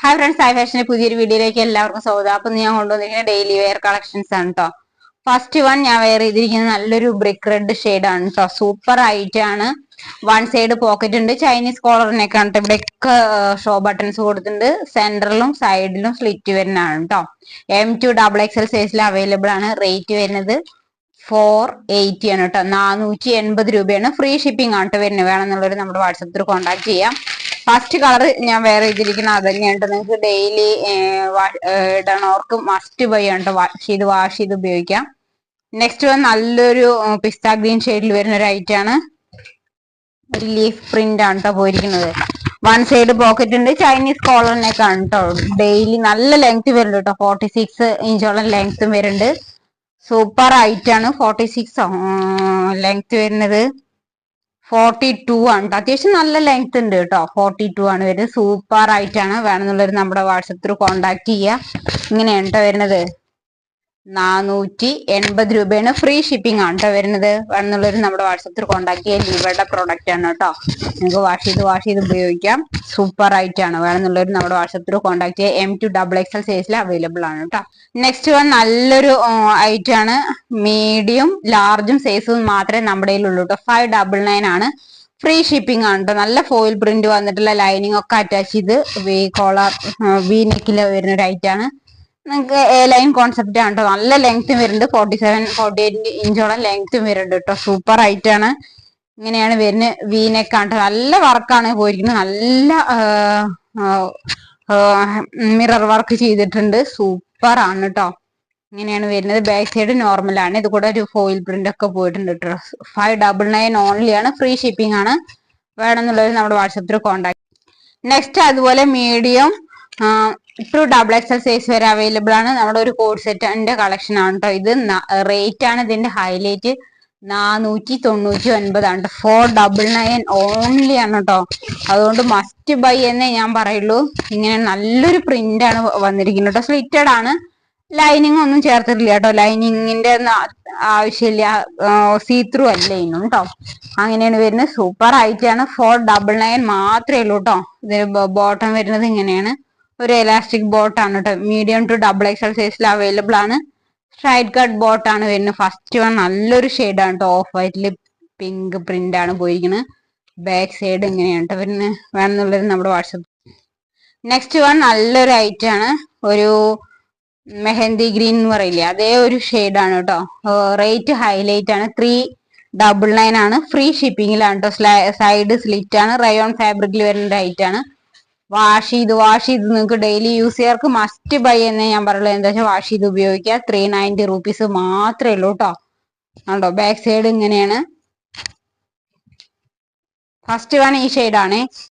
Hi friends, hi ഫാഷന്റെ പുതിയൊരു വീഡിയോയിലേക്ക് എല്ലാവർക്കും സ്വാഗതം. അപ്പൊ ഞാൻ കൊണ്ടുവന്നിരിക്കുന്ന ഡെയിലി വെയർ കളക്ഷൻസ് ആണ് കേട്ടോ. ഫസ്റ്റ് വൺ ഞാൻ വെയർ ചെയ്തിരിക്കുന്നത് നല്ലൊരു ബ്രിക്ക് റെഡ് ഷെയ്ഡ് ആണ് കേട്ടോ. സൂപ്പർ ആയിട്ട് ആണ്. വൺ സൈഡ് പോക്കറ്റ് ഉണ്ട്, ചൈനീസ് കോളറിനൊക്കെ ആണ്. ഇവിടെയൊക്കെ ഷോ ബട്ടൺസ് കൊടുത്തിട്ടുണ്ട്. സെന്ററിലും സൈഡിലും സ്ലിറ്റ് വരുന്നതാണ് കേട്ടോ. M2 XXL സൈസിൽ അവൈലബിൾ ആണ്. റേറ്റ് വരുന്നത് 480 ആണ് കേട്ടോ. 480 രൂപയാണ്. ഫ്രീ ഷിപ്പിംഗ് ആണ് വരുന്നത്. വേണമെന്നുള്ളവർ നമ്മുടെ വാട്സപ്പിൽ കോൺടാക്ട് ചെയ്യാം. ഫസ്റ്റ് കളർ ഞാൻ വേറെ ചെയ്തിരിക്കുന്ന അത് തന്നെയാണ്. നിങ്ങൾക്ക് ഡെയിലി ഇടണവർക്ക് മസ്റ്റ് ബൈ ആണ്. വാഷ് ചെയ്ത് ഉപയോഗിക്കാം. നെക്സ്റ്റ് വന്ന് നല്ലൊരു പിസ്ത ഗ്രീൻ ഷെയ്ഡിൽ വരുന്ന ഒരു ഐറ്റം ആണ്. ഒരു ലീഫ് പ്രിന്റ് ആണ് കേട്ടോ പോയിരിക്കുന്നത്. വൺ സൈഡ് പോക്കറ്റ് ഉണ്ട്, ചൈനീസ് കോളറിനൊക്കെ ആണ് കേട്ടോ. ഡെയിലി നല്ല ലെങ്ത് വരുന്നുണ്ട് കേട്ടോ. 46 ഇഞ്ചോളം ലെങ്ത്തും വരുന്നുണ്ട്. സൂപ്പർ ആണ്. 46 ലെങ്ത് വരുന്നത്. 42 ആണ് കേട്ടോ. അത്യാവശ്യം നല്ല ലെങ്ത് ഉണ്ട് കേട്ടോ. 42 ആണ് വരുന്നത്. സൂപ്പർ ആയിട്ടാണ്. വേണമെന്നുള്ളവർ നമ്മുടെ വാട്സപ്പ് ത്രൂ കോണ്ടാക്ട് ചെയ്യുക. ഇങ്ങനെയാണ് കേട്ടോ വരുന്നത്. 480 രൂപയാണ്. ഫ്രീ ഷിപ്പിംഗ് ആണ് കേട്ടോ വരുന്നത്. വേണമെന്നുള്ളവർ നമ്മുടെ വാട്സപ്പ് ത്രൂ കോണ്ടാക്ട് ചെയ്യുക. ലിവയുടെ പ്രോഡക്റ്റ് ആണ് കേട്ടോ. നിങ്ങൾക്ക് വാഷ് ചെയ്ത് ഉപയോഗിക്കാം. സൂപ്പർ ആയിട്ടാണ്. വേണമെന്നുള്ളവർ നമ്മുടെ വാട്സപ്പ് ത്രൂ കോണ്ടാക്ട് ചെയ്യുക. M2 XXL സൈസിൽ അവൈലബിൾ ആണ് കേട്ടോ. നെക്സ്റ്റ് വൺ നല്ലൊരു ഐറ്റം ആണ്. മീഡിയം ലാർജും സൈസും മാത്രമേ നമ്മുടെ കയ്യിലുള്ളൂ കേട്ടോ. 599 ആണ്. ഫ്രീ ഷിപ്പിംഗ് ആണ് കേട്ടോ. നല്ല ഫോയിൽ പ്രിന്റ് വന്നിട്ടുള്ള ലൈനിങ് ഒക്കെ അറ്റാച്ച് ചെയ്ത് കോളർ വി നെക്കിൽ വരുന്ന ഒരു ഐറ്റം ആണ്. നിങ്ങൾക്ക് എ ലൈൻ കോൺസെപ്റ്റ് ആണ് കേട്ടോ. നല്ല ലെങ്ത്തും വരുന്നുണ്ട്. 47-48 ഇഞ്ചോളം ലെങ്ത്തും വരുന്നുണ്ട് കേട്ടോ. സൂപ്പർ ആണ്. ഇങ്ങനെയാണ് വരുന്നത്. വി നെക്ക് ആണ് കേട്ടോ. നല്ല വർക്കാണ് പോയിരിക്കുന്നത്. നല്ല മിറർ വർക്ക് ചെയ്തിട്ടുണ്ട്. സൂപ്പർ ആണ് കേട്ടോ. ഇങ്ങനെയാണ് വരുന്നത്. ബാക്ക് സൈഡ് നോർമൽ ആണ്. ഇത് കൂടെ ഒരു ഫോയിൽ പ്രിന്റ് ഒക്കെ പോയിട്ടുണ്ട് കേട്ടോ. 599 ഓൺലി ആണ്. ഫ്രീ ഷിപ്പിംഗ് ആണ്. വേണമെന്നുള്ളവർ നമ്മുടെ വാട്സപ്പിൽ കോൺടാക്ട്. നെക്സ്റ്റ് അതുപോലെ മീഡിയം XXL സൈസ് വരെ അവൈലബിൾ ആണ്. നമ്മുടെ ഒരു കോഡ് സെറ്റിന്റെ കളക്ഷൻ ആണ് കേട്ടോ. ഇത് റേറ്റ് ആണ് ഇതിന്റെ ഹൈലൈറ്റ്. 499 ആണ്. 499 ഓൺലി ആണ് കേട്ടോ. അതുകൊണ്ട് മസ്റ്റ് ബൈ എന്നേ ഞാൻ പറയുള്ളൂ. ഇങ്ങനെ നല്ലൊരു പ്രിന്റ് ആണ് വന്നിരിക്കുന്നത് കേട്ടോ. സ്ലിറ്റഡ് ആണ്. ലൈനിങ് ഒന്നും ചേർത്തിട്ടില്ല കേട്ടോ. ലൈനിങ്ങിന്റെ ആവശ്യമില്ല. സീത്രൂ അല്ല ഇന്നും കേട്ടോ. അങ്ങനെയാണ് വരുന്നത്. സൂപ്പർ ആയിട്ടാണ്. 499 മാത്രമേ ഉള്ളൂ കേട്ടോ. ഇത് ബോട്ടം വരുന്നത് ഇങ്ങനെയാണ്. ഒരു എലാസ്റ്റിക് ബോട്ടാണ് കേട്ടോ. മീഡിയം ടു XXL സൈസിൽ അവൈലബിൾ ആണ്. സ്ട്രൈറ്റ് കട്ട് ബോട്ടാണ് വരുന്നത്. ഫസ്റ്റ് വൺ നല്ലൊരു ഷെയ്ഡാണ് കേട്ടോ. ഓഫ് വൈറ്റില് പിങ്ക് പ്രിന്റ് ആണ് പോയിരിക്കുന്നത്. ബാക്ക് സൈഡ് ഇങ്ങനെയാണ് കേട്ടോ വരുന്നത്. വേണമെന്നുള്ളത് നമ്മുടെ വാട്സപ്പ്. നെക്സ്റ്റ് വൺ നല്ലൊരു ഐറ്റം ആണ്. ഒരു മെഹന്തി ഗ്രീൻ എന്ന് പറയില്ലേ, അതേ ഒരു ഷെയ്ഡാണ് കേട്ടോ. റേറ്റ് ഹൈലൈറ്റ് ആണ്. 399 ആണ്. ഫ്രീ ഷിപ്പിംഗിലാണ് കേട്ടോ. സൈഡ് സ്ലിറ്റ് ആണ്. റയോൺ ഫാബ്രിക്കിൽ വരുന്ന ഐറ്റം ആണ്. വാഷ് ചെയ്ത് നിങ്ങൾക്ക് ഡെയിലി യൂസ് ചെയ്യാർക്ക് മസ്റ്റ് ബൈ എന്നേ ഞാൻ പറയുള്ളൂ. എന്താ വെച്ചാൽ വാഷ് ചെയ്ത് ഉപയോഗിക്കുക. 390 റുപ്പീസ് മാത്രമേ ഉള്ളൂ കേട്ടോ. ആണോ. ബാക്ക് സൈഡ് ഇങ്ങനെയാണ്. ഫസ്റ്റ് വൺ ഈ ഷെയ്ഡാണ്.